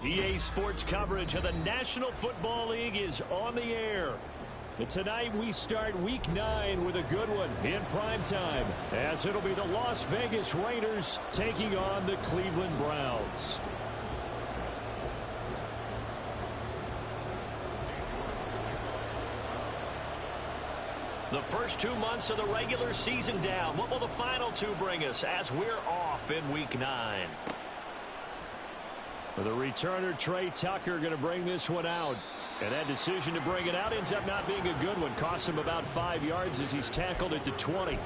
EA Sports coverage of the National Football League is on the air. And tonight we start Week 9 with a good one in primetime, as it'll be the Las Vegas Raiders taking on the Cleveland Browns. The first 2 months of the regular season down. What will the final 2 bring us as we're off in Week 9? For the returner, Trey Tucker, going to bring this one out. And that decision to bring it out ends up not being a good one. Costs him about 5 yards as he's tackled it to 20.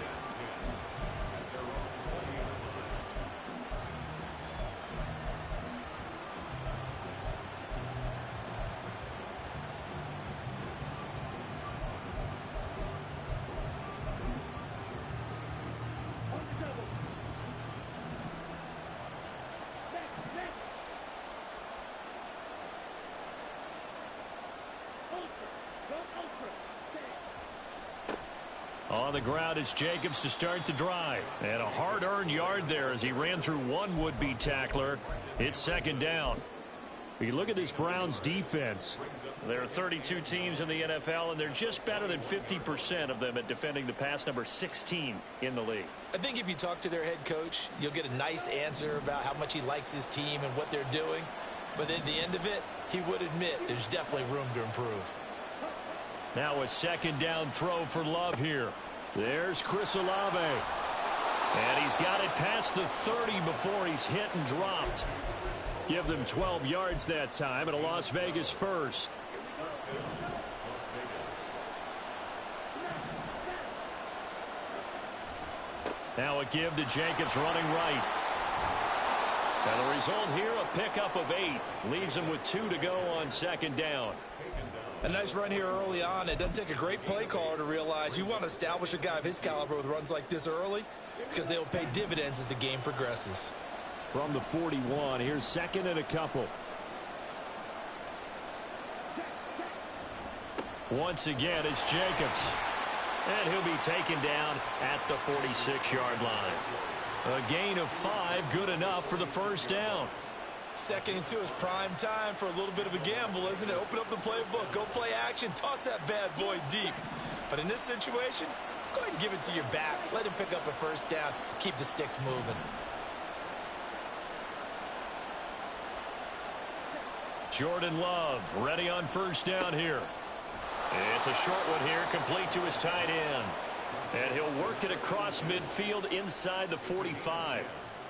On the ground, it's Jacobs to start the drive. And a hard-earned yard there as he ran through one would-be tackler. It's second down. You look at this Browns defense. There are 32 teams in the NFL, and they're just better than 50% of them at defending the pass, number 16 in the league. I think if you talk to their head coach, you'll get a nice answer about how much he likes his team and what they're doing. But at the end of it, he would admit there's definitely room to improve. Now a second down throw for Love here. There's Chris Olave. And he's got it past the 30 before he's hit and dropped. Give them 12 yards that time, and a Las Vegas first. Now a give to Jacobs running right. And the result here, a pickup of 8. Leaves him with 2 to go on second down. A nice run here early on. It doesn't take a great play caller to realize you want to establish a guy of his caliber with runs like this early because they'll pay dividends as the game progresses. From the 41, here's second and a couple. Once again, it's Jacobs. And he'll be taken down at the 46-yard line. A gain of 5, good enough for the first down. Second and 2 is prime time for a little bit of a gamble, isn't it? Open up the playbook, go play action, toss that bad boy deep. But in this situation, go ahead and give it to your back. Let him pick up a first down, keep the sticks moving. Jordan Love ready on first down here. It's a short one here, complete to his tight end. And he'll work it across midfield inside the 45.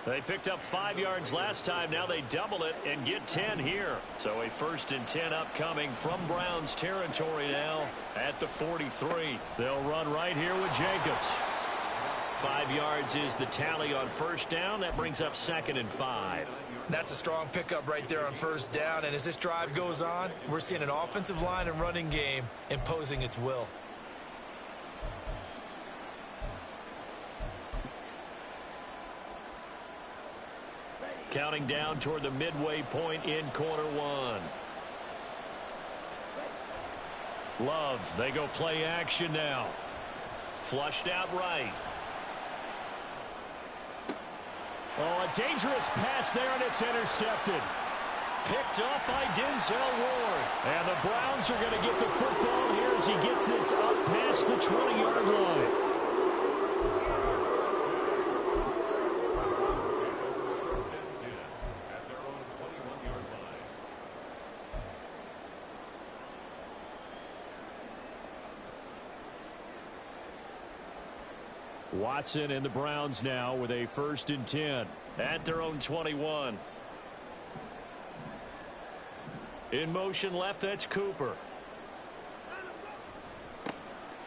They picked up 5 yards last time. Now they double it and get 10 here. So a 1st and 10 upcoming from Browns territory now at the 43. They'll run right here with Jacobs. 5 yards is the tally on first down. That brings up 2nd and 5. That's a strong pickup right there on first down. And as this drive goes on, we're seeing an offensive line and running game imposing its will. Counting down toward the midway point in quarter 1. Love, they go play action now. Flushed out right. Oh, a dangerous pass there, and it's intercepted. Picked up by Denzel Ward. And the Browns are going to get the football here as he gets this up past the 20-yard line. Watson and the Browns now with a 1st and 10 at their own 21. In motion left, that's Cooper.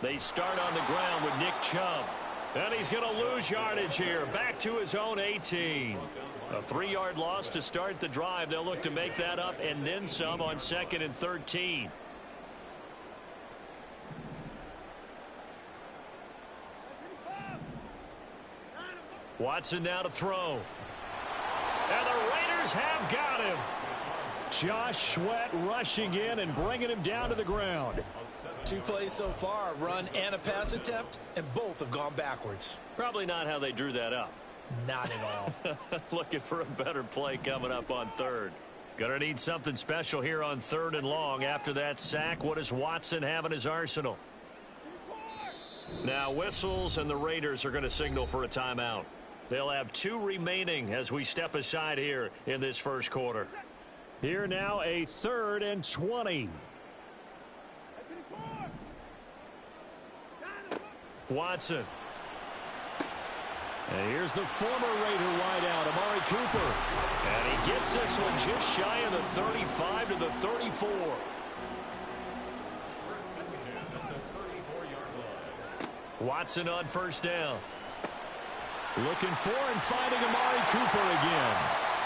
They start on the ground with Nick Chubb. And he's going to lose yardage here. Back to his own 18. A 3-yard loss to start the drive. They'll look to make that up and then some on 2nd and 13. Watson now to throw. And the Raiders have got him. Josh Sweat rushing in and bringing him down to the ground. 2 plays so far, a run and a pass attempt, and both have gone backwards. Probably not how they drew that up. Not at all. Looking for a better play coming up on third. Gonna need something special here on 3rd and long. After that sack, what does Watson have in his arsenal? Now whistles, and the Raiders are going to signal for a timeout. They'll have 2 remaining as we step aside here in this first quarter. Here now, a 3rd and 20. Watson. And here's the former Raider wideout, Amari Cooper. And he gets this one just shy of the 35 to the 34. Watson on first down. Looking for and finding Amari Cooper again.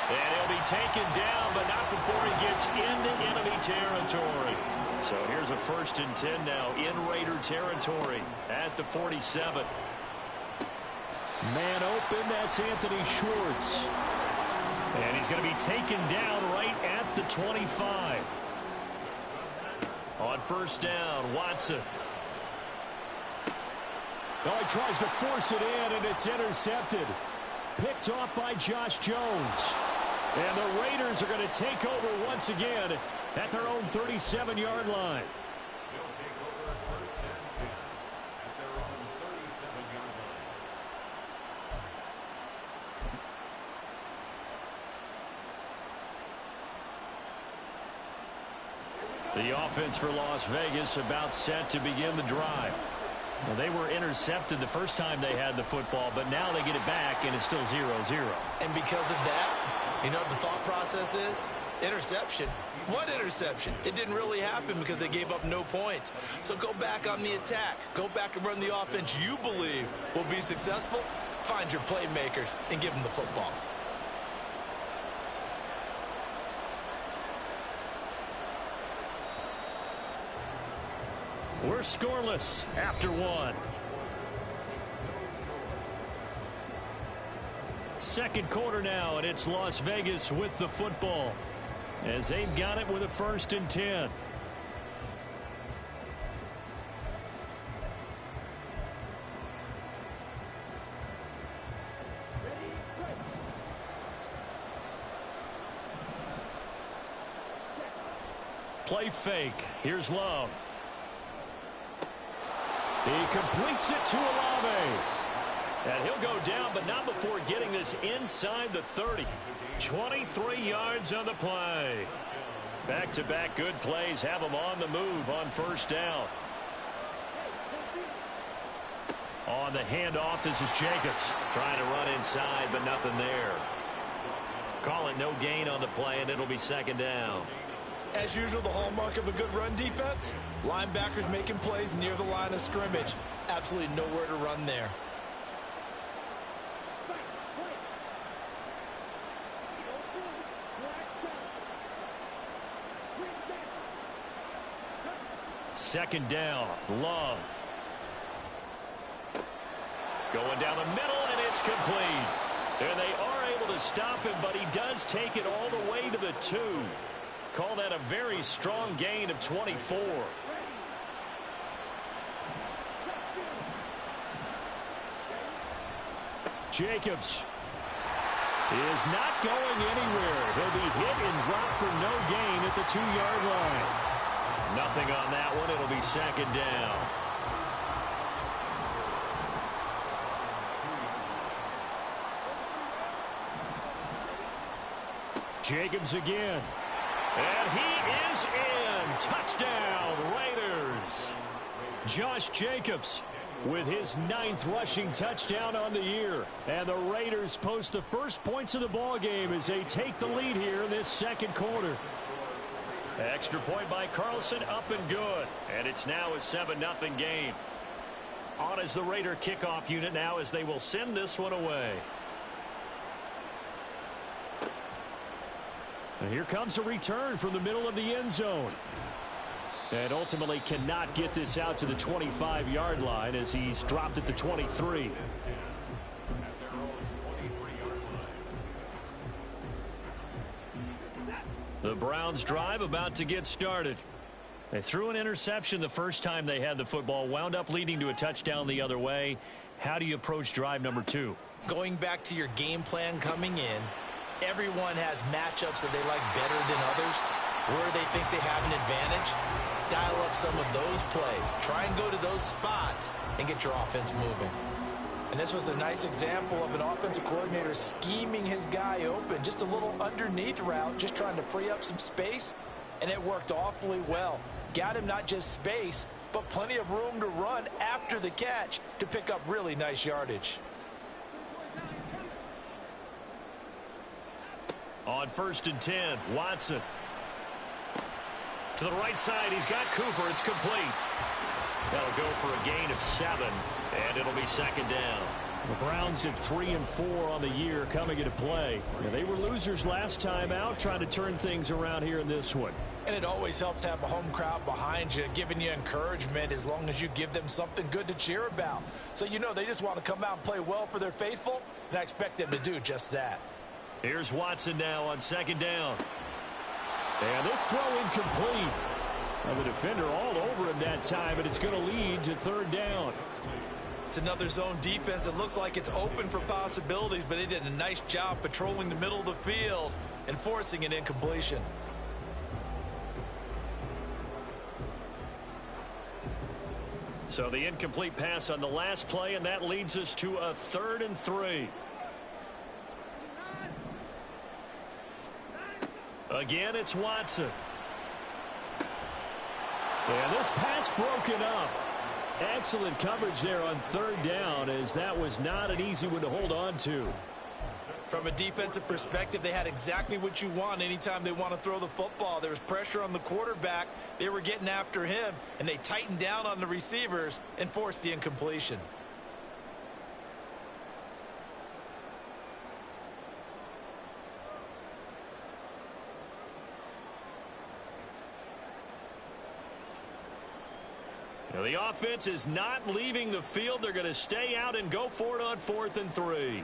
And he'll be taken down, but not before he gets into enemy territory. So here's a 1st and 10 now in Raider territory at the 47. Man open, that's Anthony Schwartz. And he's going to be taken down right at the 25. On first down, Watson. Oh, he tries to force it in, and it's intercepted. Picked off by Josh Jones. And the Raiders are going to take over once again at their own 37-yard line. The offense for Las Vegas about set to begin the drive. Well, they were intercepted the first time they had the football, but now they get it back, and it's still 0-0. And because of that, you know what the thought process is? Interception. What interception? It didn't really happen because they gave up no points. So go back on the attack. Go back and run the offense you believe will be successful. Find your playmakers and give them the football. We're scoreless after 1. Second quarter now, and it's Las Vegas with the football as they've got it with a 1st and 10. Play fake. Here's Love. He completes it to Olave. And he'll go down, but not before getting this inside the 30. 23 yards on the play. Back-to-back good plays have him on the move on first down. On the handoff, this is Jacobs. Trying to run inside, but nothing there. Call it no gain on the play, and it'll be 2nd down. As usual, the hallmark of a good run defense, linebackers making plays near the line of scrimmage. Absolutely nowhere to run there. Second down, Love. Going down the middle, and it's complete. And they are able to stop him, but he does take it all the way to the 2. Call that a very strong gain of 24. Jacobs is not going anywhere. He'll be hit and dropped for no gain at the 2-yard line. Nothing on that one. It'll be 2nd down. Jacobs again. And he is in. Touchdown, Raiders. Josh Jacobs with his 9th rushing touchdown on the year. And the Raiders post the first points of the ballgame as they take the lead here in this second quarter. Extra point by Carlson, up and good. And it's now a 7-0 game. On is the Raider kickoff unit now as they will send this one away. And here comes a return from the middle of the end zone. And ultimately cannot get this out to the 25-yard line as he's dropped at the 23. The Browns drive about to get started. They threw an interception the first time they had the football, wound up leading to a touchdown the other way. How do you approach drive number 2? Going back to your game plan coming in, everyone has matchups that they like better than others. Where they think they have an advantage, dial up some of those plays. Try and go to those spots and get your offense moving. And this was a nice example of an offensive coordinator scheming his guy open. Just a little underneath route, just trying to free up some space, and it worked awfully well. Got him not just space, but plenty of room to run after the catch to pick up really nice yardage. On 1st and 10, Watson. To the right side, he's got Cooper. It's complete. That'll go for a gain of 7, and it'll be 2nd down. The Browns at 3-4 on the year coming into play. Now, they were losers last time out, trying to turn things around here in this one. And it always helps to have a home crowd behind you, giving you encouragement as long as you give them something good to cheer about. So you know they just want to come out and play well for their faithful, and I expect them to do just that. Here's Watson now on 2nd down. And this throw incomplete. And the defender all over him that time, and it's going to lead to 3rd down. It's another zone defense that looks like it's open for possibilities, but they did a nice job patrolling the middle of the field and forcing an incompletion. So the incomplete pass on the last play, and that leads us to a 3rd and 3. Again, it's Watson. And this pass broken up. Excellent coverage there on 3rd down, as that was not an easy one to hold on to. From a defensive perspective, they had exactly what you want anytime they want to throw the football. There was pressure on the quarterback. They were getting after him, and they tightened down on the receivers and forced the incompletion. Now, the offense is not leaving the field. They're going to stay out and go for it on 4th and 3.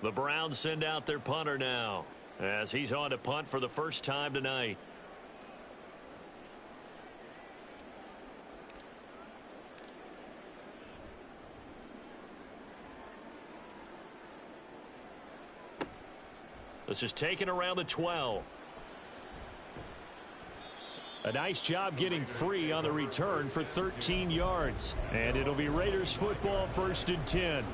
The Browns send out their punter now, as he's on to punt for the first time tonight. This is taken around the 12. A nice job getting free on the return for 13 yards. And it'll be Raiders football, 1st and 10.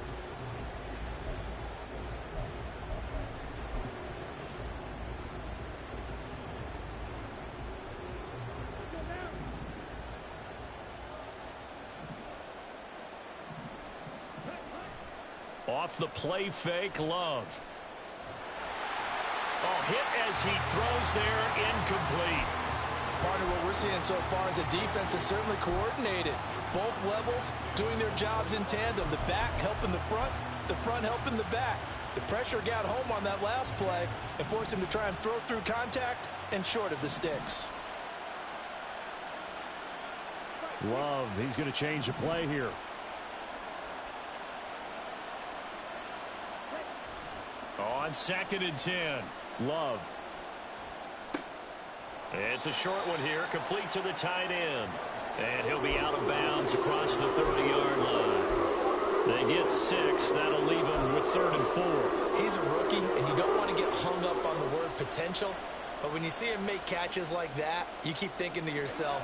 Off the play fake, Love. Oh, hit as he throws there, incomplete. Partner, what we're seeing so far is a defense that's certainly coordinated. Both levels doing their jobs in tandem. The back helping the front helping the back. The pressure got home on that last play and forced him to try and throw through contact and short of the sticks. Love, he's going to change the play here. On 2nd and 10, Love. It's a short one here, complete to the tight end. And he'll be out of bounds across the 30-yard line. They get 6. That'll leave him with 3rd and 4. He's a rookie, and you don't want to get hung up on the word potential. But when you see him make catches like that, you keep thinking to yourself,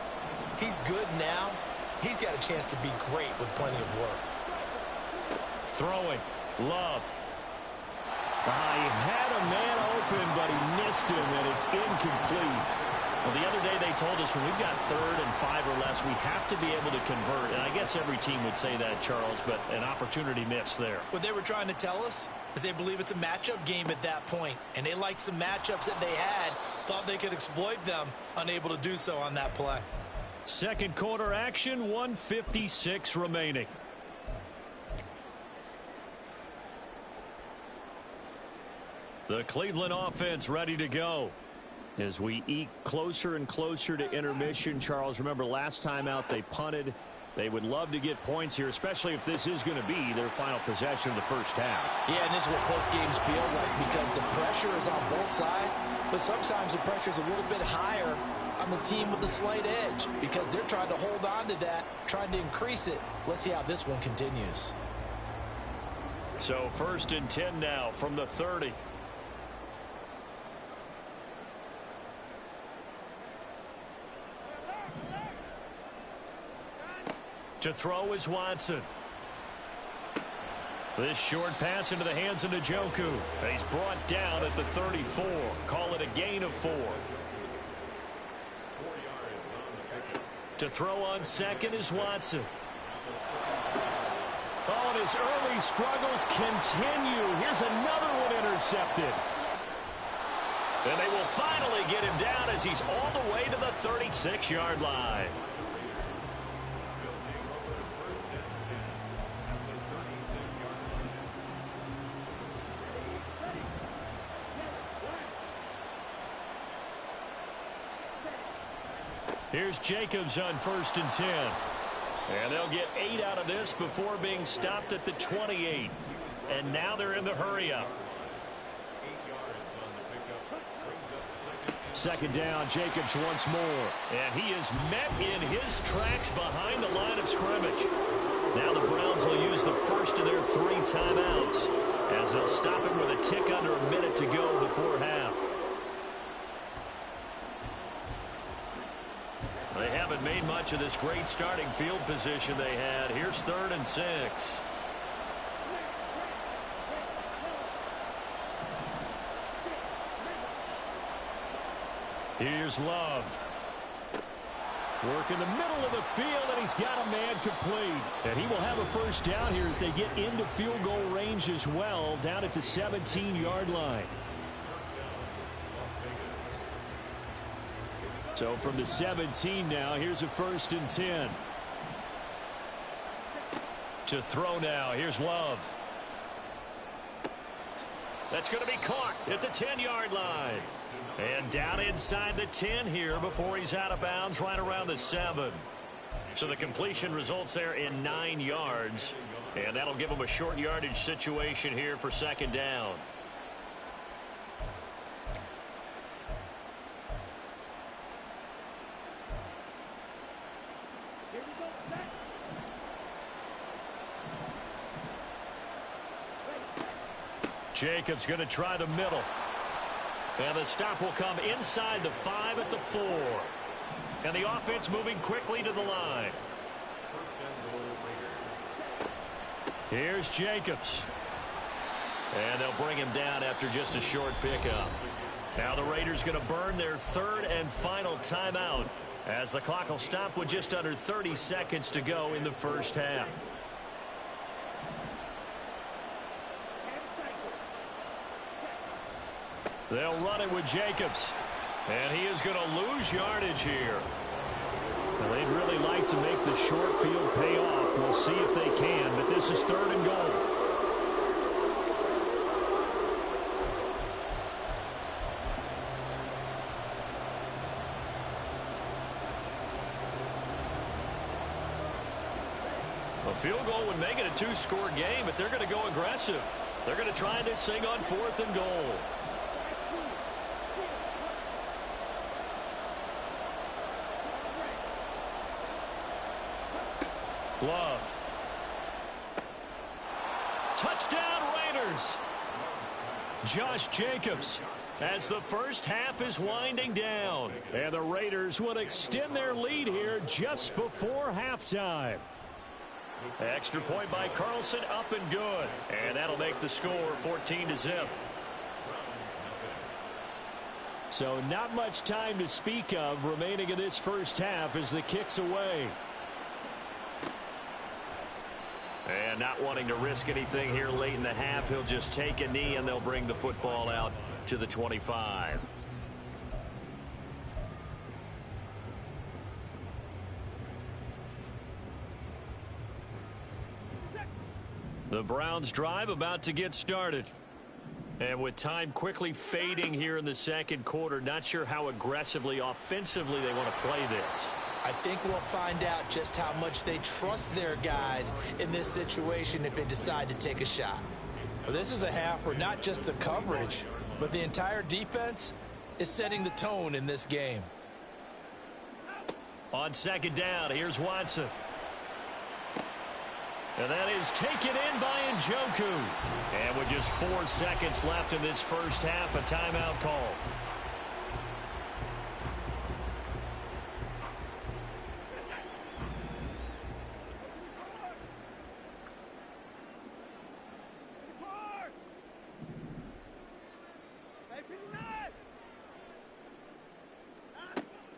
he's good now. He's got a chance to be great with plenty of work. Throwing, Love. He had a man open, but he missed him, and it's incomplete. Well, the other day they told us when we've got 3rd and 5 or less, we have to be able to convert. And I guess every team would say that, Charles, but an opportunity missed there. What they were trying to tell us, As they believe it's a matchup game at that point, and they liked some matchups that they had, thought they could exploit them, unable to do so on that play. Second quarter action, 1:56 remaining. The Cleveland offense ready to go. As we eke closer and closer to intermission, Charles, remember last time out they punted. They would love to get points here, especially if this is going to be their final possession of the first half. Yeah, and this is what close games feel like because the pressure is on both sides, but sometimes the pressure is a little bit higher on the team with the slight edge because they're trying to hold on to that, trying to increase it. Let's see how this one continues. So 1st and 10 now from the 30. To throw is Watson. This short pass into the hands of Njoku. He's brought down at the 34. Call it a gain of 4. To throw on second is Watson. Oh, and his early struggles continue. Here's another one intercepted. And they will finally get him down as he's all the way to the 36-yard line. Here's Jacobs on 1st and 10. And they'll get 8 out of this before being stopped at the 28. And now they're in the hurry-up. Second down, Jacobs once more. And he is met in his tracks behind the line of scrimmage. Now the Browns will use the first of their 3 timeouts as they'll stop him with a tick under a minute to go before half. They haven't made much of this great starting field position they had. Here's 3rd and 6. Here's Love. Work in the middle of the field, and he's got a man complete. And he will have a first down here as they get into field goal range as well, down at the 17-yard line. So from the 17 now, here's a 1st and 10. To throw now, here's Love. That's going to be caught at the 10-yard line. And down inside the 10 here before he's out of bounds right around the 7. So the completion results there in 9 yards. And that'll give him a short yardage situation here for 2nd down. Jacobs going to try the middle. And the stop will come inside the 5 at the 4. And the offense moving quickly to the line. Here's Jacobs. And they'll bring him down after just a short pickup. Now the Raiders going to burn their 3rd and final timeout as the clock will stop with just under 30 seconds to go in the first half. They'll run it with Jacobs. And he is going to lose yardage here. Well, they'd really like to make the short field pay off. We'll see if they can, but this is 3rd and goal. A field goal would make it a 2-score game, but they're going to go aggressive. They're going to try this thing on 4th and goal. Love. Touchdown Raiders. Josh Jacobs as the first half is winding down. And the Raiders will extend their lead here just before halftime. Extra point by Carlson, up and good. And that'll make the score 14-0. So not much time to speak of remaining in this first half as the kick's away. And not wanting to risk anything here late in the half, he'll just take a knee and they'll bring the football out to the 25. The Browns drive about to get started. And with time quickly fading here in the second quarter, not sure how aggressively, offensively they want to play this. I think we'll find out just how much they trust their guys in this situation if they decide to take a shot. Well, this is a half where not just the coverage, but the entire defense is setting the tone in this game. On second down, here's Watson. And that is taken in by Njoku. And with just 4 seconds left in this first half, a timeout call.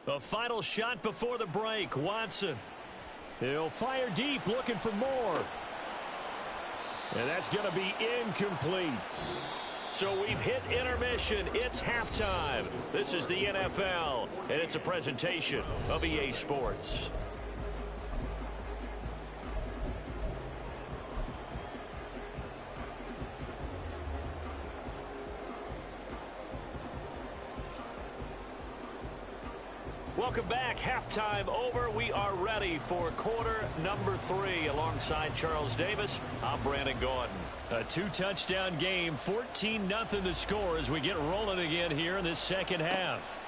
A final shot before the break. Watson. He'll fire deep, looking for more. And that's going to be incomplete. So we've hit intermission. It's halftime. This is the NFL, and it's a presentation of EA Sports. Welcome back. Halftime over. We are ready for quarter number 3. Alongside Charles Davis, I'm Brandon Gaudin. A 2-touchdown game, 14-0 the score as we get rolling again here in this second half.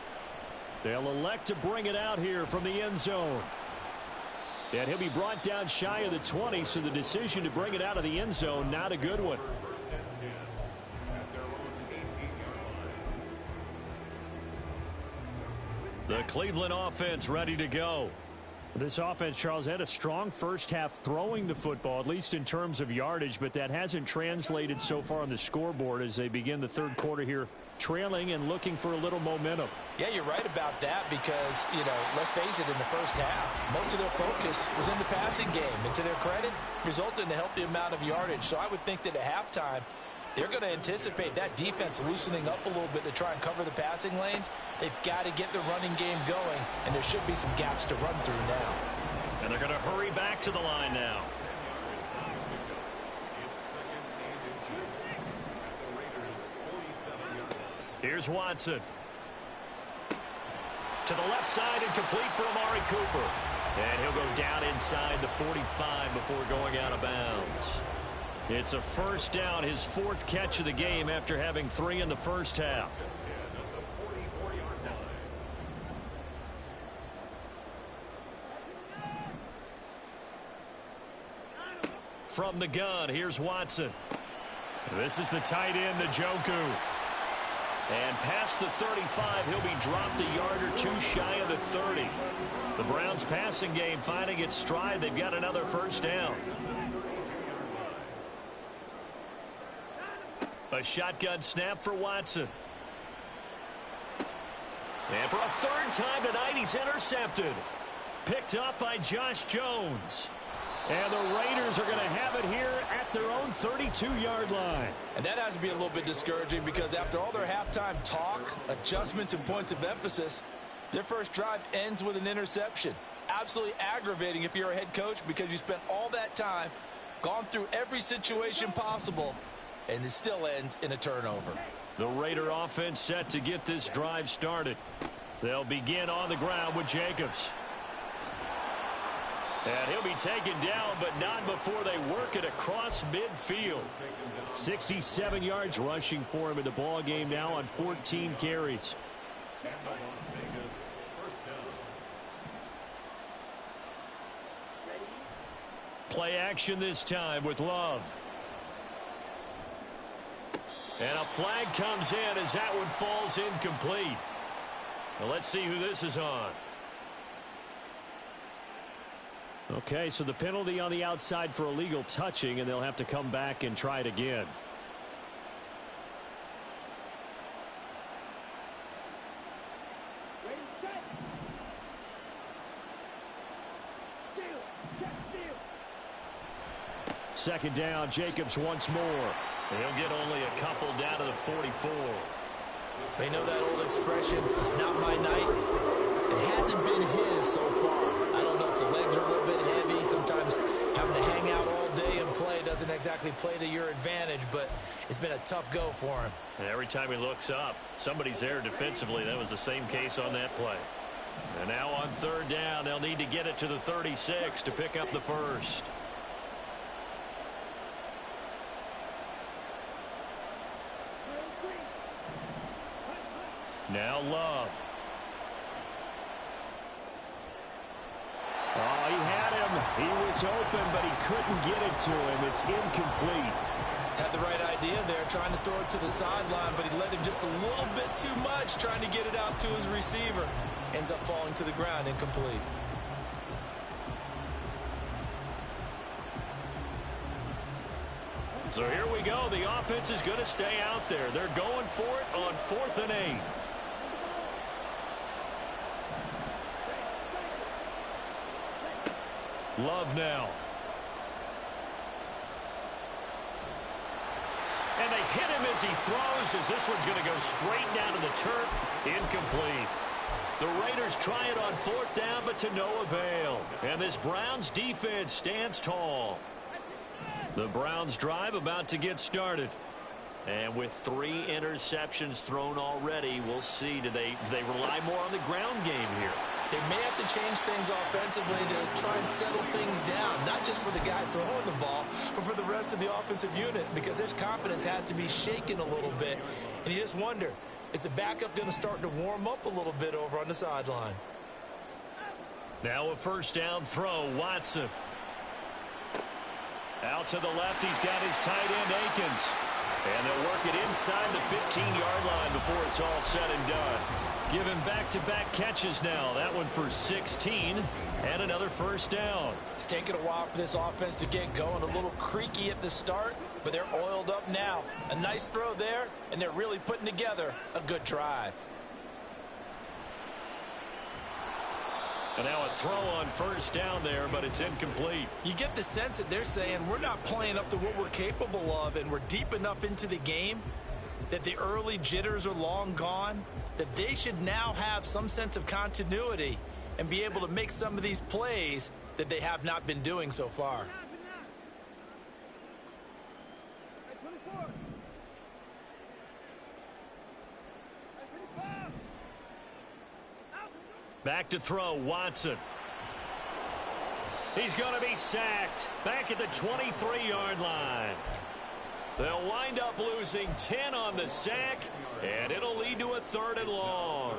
They'll elect to bring it out here from the end zone. And he'll be brought down shy of the 20, so the decision to bring it out of the end zone, not a good one. The Cleveland offense ready to go. This offense, Charles, had a strong first half throwing the football, at least in terms of yardage, but that hasn't translated so far on the scoreboard as they begin the third quarter here, trailing and looking for a little momentum. Yeah, you're right about that because, let's face it, in the first half, most of their focus was in the passing game. And to their credit, resulted in a healthy amount of yardage. So I would think that at halftime, they're going to anticipate that defense loosening up a little bit to try and cover the passing lanes. They've got to get the running game going, and there should be some gaps to run through now. And they're going to hurry back to the line now. Here's Watson. To the left side and complete for Amari Cooper. And he'll go down inside the 45 before going out of bounds. It's a first down, his 4th catch of the game after having 3 in the first half. From the gun, here's Watson. This is the tight end, Njoku. And past the 35, he'll be dropped a yard or 2 shy of the 30. The Browns passing game finding its stride. They've got another first down. A shotgun snap for Watson. And for a 3rd time tonight, he's intercepted. Picked up by Josh Jones. And the Raiders are going to have it here at their own 32-yard line. And that has to be a little bit discouraging because after all their halftime talk, adjustments, and points of emphasis, their first drive ends with an interception. Absolutely aggravating if you're a head coach because you spent all that time, gone through every situation possible, and it still ends in a turnover. The Raider offense set to get this drive started. They'll begin on the ground with Jacobs. And he'll be taken down, but not before they work it across midfield. 67 yards rushing for him in the ball game now on 14 carries. Play action this time with Love. And a flag comes in as that one falls incomplete. Well, let's see who this is on. Okay, so the penalty on the outside for illegal touching, and they'll have to come back and try it again. Second down, Jacobs once more. He'll get only a couple down to the 44. They know that old expression, it's not my night. It hasn't been his so far. I don't know if the legs are a little bit heavy. Sometimes having to hang out all day and play doesn't exactly play to your advantage, but it's been a tough go for him. And every time he looks up, somebody's there defensively. That was the same case on that play. And now on third down, they'll need to get it to the 36 to pick up the first. Now Love. Oh, he had him. He was open, but he couldn't get it to him. It's incomplete. Had the right idea there, trying to throw it to the sideline, but he let him just a little bit too much, trying to get it out to his receiver. Ends up falling to the ground, incomplete. So here we go. The offense is going to stay out there. They're going for it on 4th and 8. Love now. And they hit him as he throws, as this one's going to go straight down to the turf. Incomplete. The Raiders try it on 4th down, but to no avail. And this Browns defense stands tall. The Browns drive about to get started. And with 3 interceptions thrown already, we'll see. Do they rely more on the ground game here? They may have to change things offensively to try and settle things down, not just for the guy throwing the ball, but for the rest of the offensive unit, because their confidence has to be shaken a little bit. And you just wonder, is the backup going to start to warm up a little bit over on the sideline? Now a first down throw, Watson. Out to the left, he's got his tight end, Akins. And they'll work it inside the 15-yard line before it's all said and done. Given back-to-back catches now. That one for 16 and another first down. It's taken a while for this offense to get going. A little creaky at the start, but they're oiled up now. A nice throw there, and they're really putting together a good drive. And now a throw on first down there, but it's incomplete. You get the sense that they're saying we're not playing up to what we're capable of, and we're deep enough into the game that the early jitters are long gone, that they should now have some sense of continuity and be able to make some of these plays that they have not been doing so far. Back to throw, Watson. He's going to be sacked back at the 23-yard line. They'll wind up losing 10 on the sack, and it'll lead to a 3rd and long.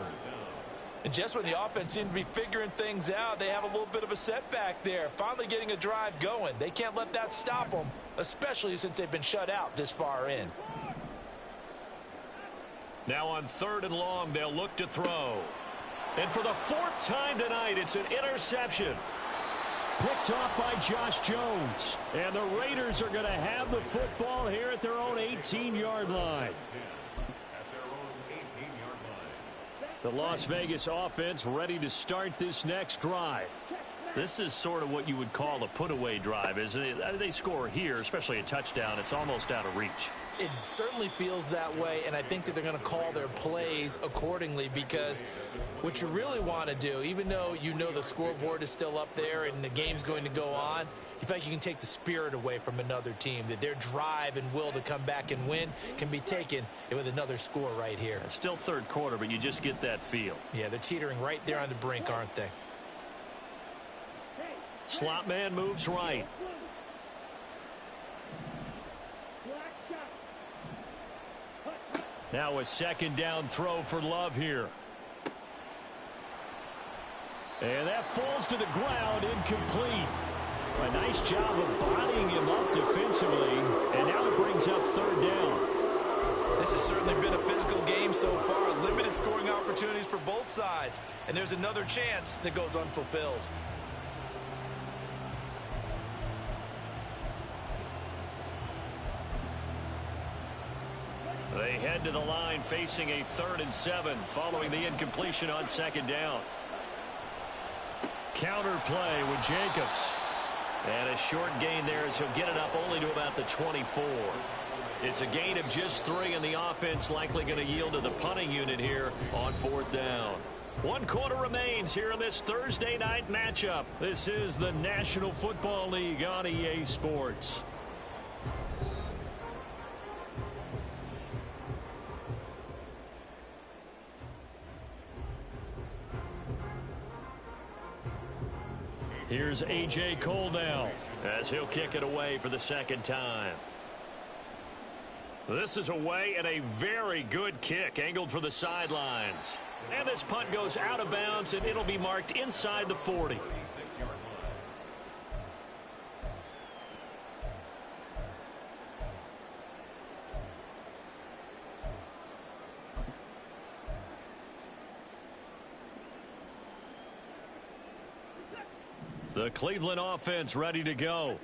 And just when the offense seemed to be figuring things out, they have a little bit of a setback there. Finally getting a drive going. They can't let that stop them, especially since they've been shut out this far in. Now on 3rd and long, they'll look to throw. And for the 4th time tonight, it's an interception. Picked off by Josh Jones. And the Raiders are going to have the football here at their own 18-yard line. The Las Vegas offense ready to start this next drive. This is sort of what you would call a put-away drive, isn't it? They score here, especially a touchdown. It's almost out of reach. It certainly feels that way, and I think that they're going to call their plays accordingly, because what you really want to do, even though you know the scoreboard is still up there and the game's going to go on, you feel like you can take the spirit away from another team, that their drive and will to come back and win can be taken with another score right here. It's still 3rd quarter, but you just get that feel. Yeah, they're teetering right there on the brink, aren't they? Slot man moves right. Now a 2nd down throw for Love here. And that falls to the ground, incomplete. A nice job of bodying him up defensively, and now it brings up 3rd down. This has certainly been a physical game so far. Limited scoring opportunities for both sides, and there's another chance that goes unfulfilled. They head to the line facing a 3rd and 7 following the incompletion on 2nd down. Counter play with Jacobs. And a short gain there as he'll get it up only to about the 24. It's a gain of just 3, and the offense likely going to yield to the punting unit here on 4th down. 1 quarter remains here in this Thursday night matchup. This is the National Football League on EA Sports. Here's A.J. Cole now as he'll kick it away for the 2nd time. This is away and a very good kick angled for the sidelines. And this punt goes out of bounds, and it'll be marked inside the 40. The Cleveland offense ready to go.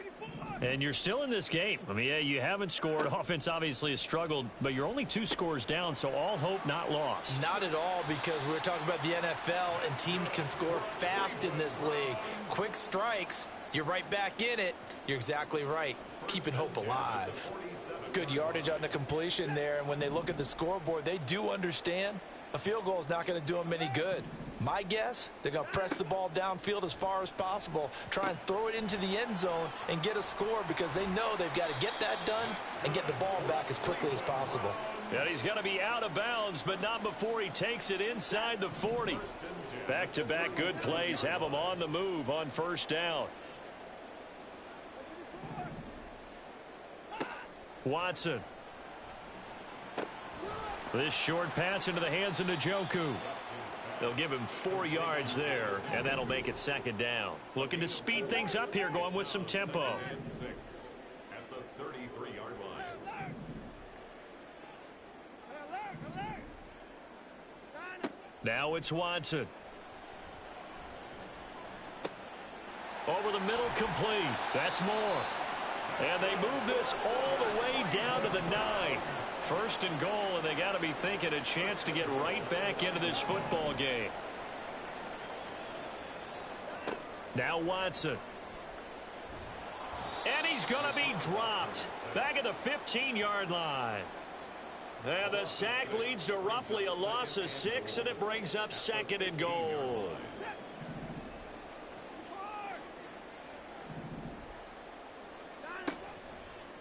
And you're still in this game. I mean, yeah, you haven't scored. Offense obviously has struggled, but you're only 2 scores down, so all hope not lost. Not at all, because we're talking about the NFL, and teams can score fast in this league. Quick strikes, you're right back in it. You're exactly right. Keeping hope alive. Good yardage on the completion there, and when they look at the scoreboard, they do understand a field goal is not going to do them any good. My guess, they're going to press the ball downfield as far as possible, try and throw it into the end zone and get a score, because they know they've got to get that done and get the ball back as quickly as possible. And he's going to be out of bounds, but not before he takes it inside the 40. Back-to-back good plays have him on the move on 1st down. Watson. This short pass into the hands of Njoku. They'll give him 4 yards there, and that'll make it 2nd down. Looking to speed things up here, going with some tempo. At the 33-yard line. Now it's Watson. Over the middle, complete. That's more. And they move this all the way down to the 9. 1st and goal, and they got to be thinking a chance to get right back into this football game. Now Watson. And he's going to be dropped. Back at the 15-yard line. And the sack leads to roughly a loss of 6, and it brings up 2nd and goal.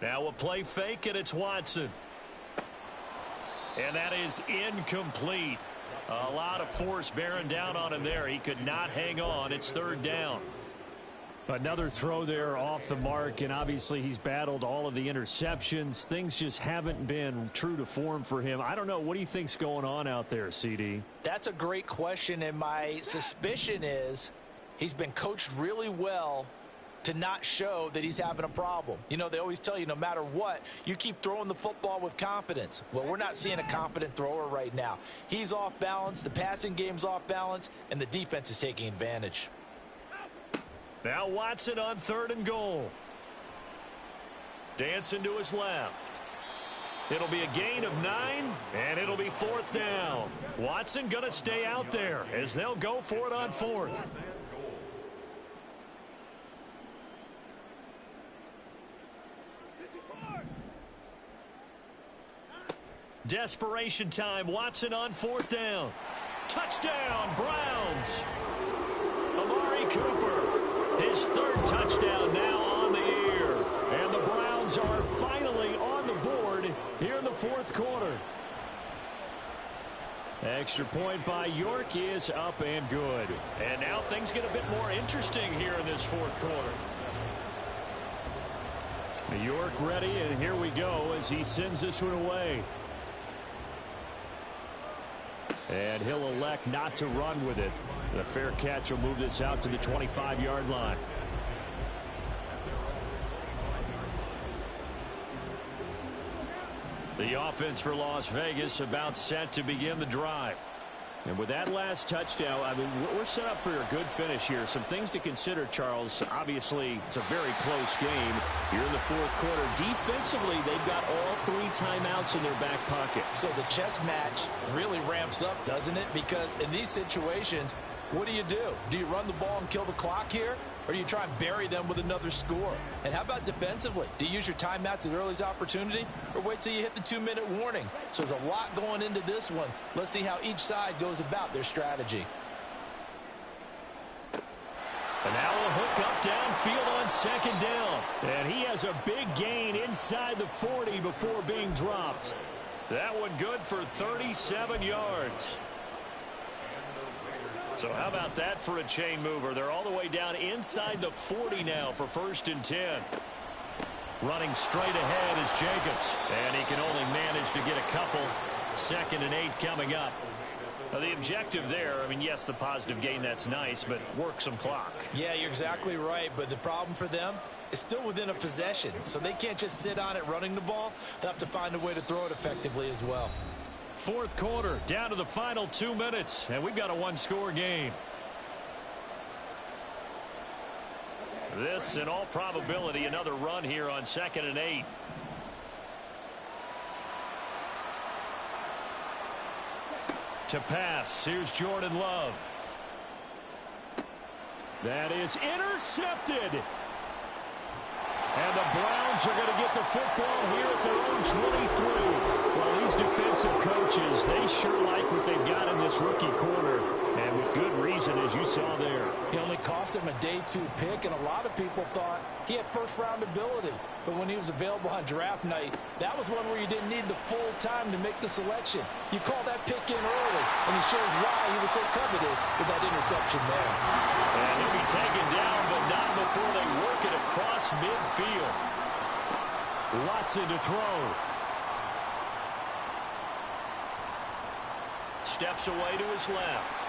Now a play fake, and it's Watson. And that is incomplete. A lot of force bearing down on him there. He could not hang on. It's 3rd down. Another throw there off the mark, and obviously he's battled all of the interceptions. Things just haven't been true to form for him. I don't know. What do you think's going on out there, CD? That's a great question, and my suspicion is he's been coached really well to not show that he's having a problem. You know, they always tell you no matter what, you keep throwing the football with confidence. Well, we're not seeing a confident thrower right now. He's off balance, the passing game's off balance, and the defense is taking advantage. Now Watson on 3rd and goal. Dancing to his left. It'll be a gain of 9, and it'll be 4th down. Watson going to stay out there as they'll go for it on 4th. Desperation time. Watson on 4th down. Touchdown, Browns. Amari Cooper, his 3rd touchdown now on the year. And the Browns are finally on the board here in the 4th quarter. Extra point by York is up and good. And now things get a bit more interesting here in this 4th quarter. York ready, and here we go as he sends this one away. And he'll elect not to run with it. The fair catch will move this out to the 25-yard line. The offense for Las Vegas about set to begin the drive. And with that last touchdown, I mean, we're set up for a good finish here. Some things to consider, Charles. Obviously, it's a very close game here in the 4th quarter. Defensively, they've got all 3 timeouts in their back pocket. So the chess match really ramps up, doesn't it? Because in these situations, What do? Do you run the ball and kill the clock here? Or do you try and bury them with another score? And how about defensively? Do you use your timeouts at earliest opportunity? Or wait till you hit the 2-minute warning? So there's a lot going into this one. Let's see how each side goes about their strategy. And now a hook up downfield on second down. And he has a big gain inside the 40 before being dropped. That one good for 37 yards. So how about that for a chain mover? They're all the way down inside the 40 now for 1st and 10. Running straight ahead is Jacobs. And he can only manage to get a couple. 2nd and 8 coming up. Now the objective there, I mean, yes, the positive gain, that's nice, but work some clock. Yeah, you're exactly right. But the problem for them is still within a possession. So they can't just sit on it running the ball. They'll have to find a way to throw it effectively as well. 4th quarter, down to the final 2 minutes, and we've got a one-score game. This, in all probability, another run here on 2nd and 8. To pass, here's Jordan Love. That is intercepted. And the Browns are going to get the football here at their own 23. Well, these defensive coaches, they sure like what they've got in this rookie corner. And with good reason, as you saw there. He only cost him a day 2 pick, and a lot of people thought he had first-round ability. But when he was available on draft night, that was one where you didn't need the full time to make the selection. You call that pick in early, and he shows why he was so coveted with that interception there. And he'll be taken down, but not before they work it across midfield. Watson to throw. Steps away to his left.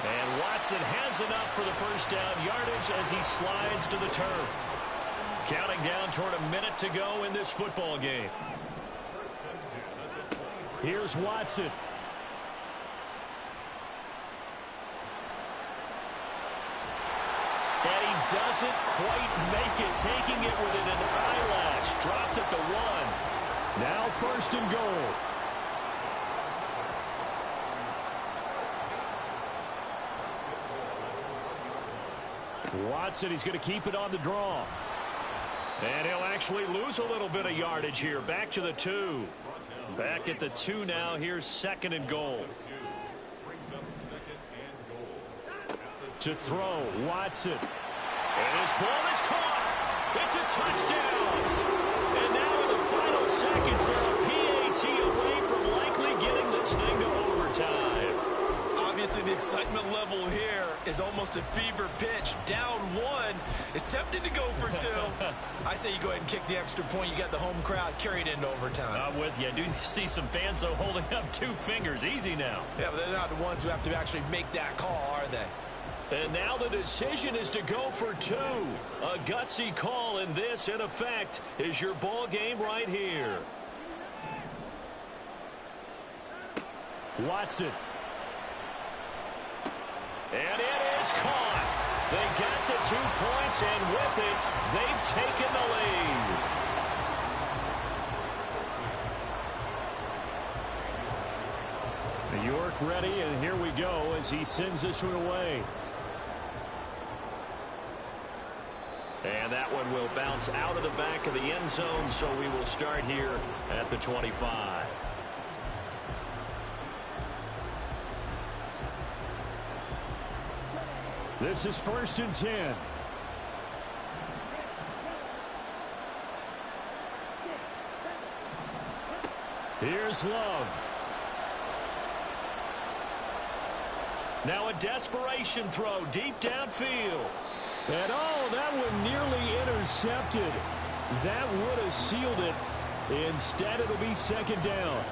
And Watson has enough for the first down yardage as he slides to the turf. Counting down toward a minute to go in this football game. Here's Watson. And he doesn't quite make it, taking it within an eyelash. Dropped at the 1. Now 1st and goal. Watson, he's going to keep it on the draw. And he'll actually lose a little bit of yardage here. Back to the 2. Back at the 2 now. Here's 2nd and goal. To throw, Watson. And his ball is caught. It's a touchdown. And now in the final seconds, they're a PAT away from likely getting this thing to overtime. Obviously, the excitement level here is almost a fever pitch. Down 1 is tempted to go for 2. I say you go ahead and kick the extra point. You got the home crowd carried into overtime. I'm with you. I do see some fans, though, holding up 2 fingers. Easy now. Yeah, but they're not the ones who have to actually make that call, are they? And now the decision is to go for 2. A gutsy call, and this, in effect, is your ball game right here. Watson. And it is caught. They got the 2 points, and with it, they've taken the lead. New York ready, and here we go as he sends this one away. And that one will bounce out of the back of the end zone, so we will start here at the 25. This is 1st and 10. Here's Love. Now a desperation throw deep downfield. And oh, that one nearly intercepted. That would have sealed it. Instead, it'll be 2nd down.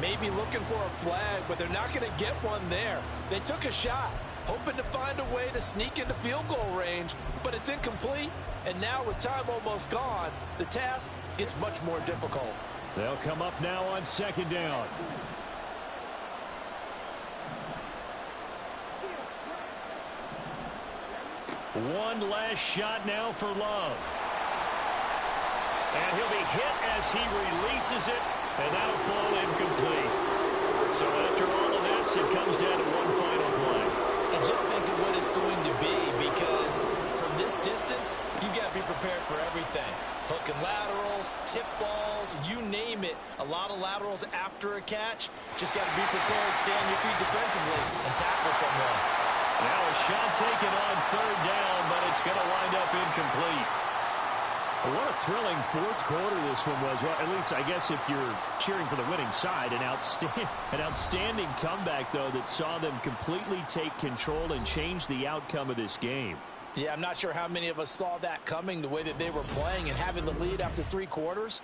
Maybe looking for a flag, but they're not going to get one there. They took a shot, hoping to find a way to sneak into field goal range, but it's incomplete. And now with time almost gone, the task gets much more difficult. They'll come up now on 2nd down. One last shot now for Love. And he'll be hit as he releases it, and that'll fall incomplete. So after all of this, it comes down to one final just think of what it's going to be, because from this distance, you got to be prepared for everything. Hook and laterals, tip balls, you name it. A lot of laterals after a catch. Just got to be prepared, stay on your feet defensively, and tackle someone. Now a shot taken on third down, but it's going to wind up incomplete. What a thrilling fourth quarter this one was. Well, at least I guess if you're cheering for the winning side, an outstanding comeback, though, that saw them completely take control and change the outcome of this game. Yeah, I'm not sure how many of us saw that coming, the way that they were playing and having the lead after 3 quarters.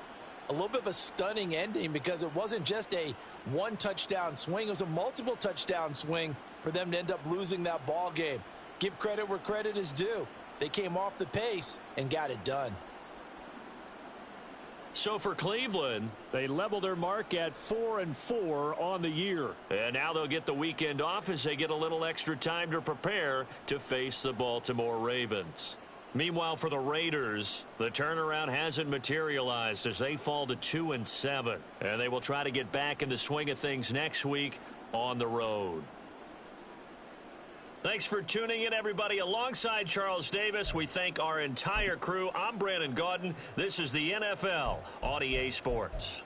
A little bit of a stunning ending, because it wasn't just a one-touchdown swing. It was a multiple touchdown swing for them to end up losing that ball game. Give credit where credit is due. They came off the pace and got it done. So for Cleveland, they level their mark at 4-4 on the year. And now they'll get the weekend off as they get a little extra time to prepare to face the Baltimore Ravens. Meanwhile, for the Raiders, the turnaround hasn't materialized as they fall to 2-7. And they will try to get back in the swing of things next week on the road. Thanks for tuning in, everybody. Alongside Charles Davis, we thank our entire crew. I'm Brandon Gaudin. This is the NFL on EA Sports.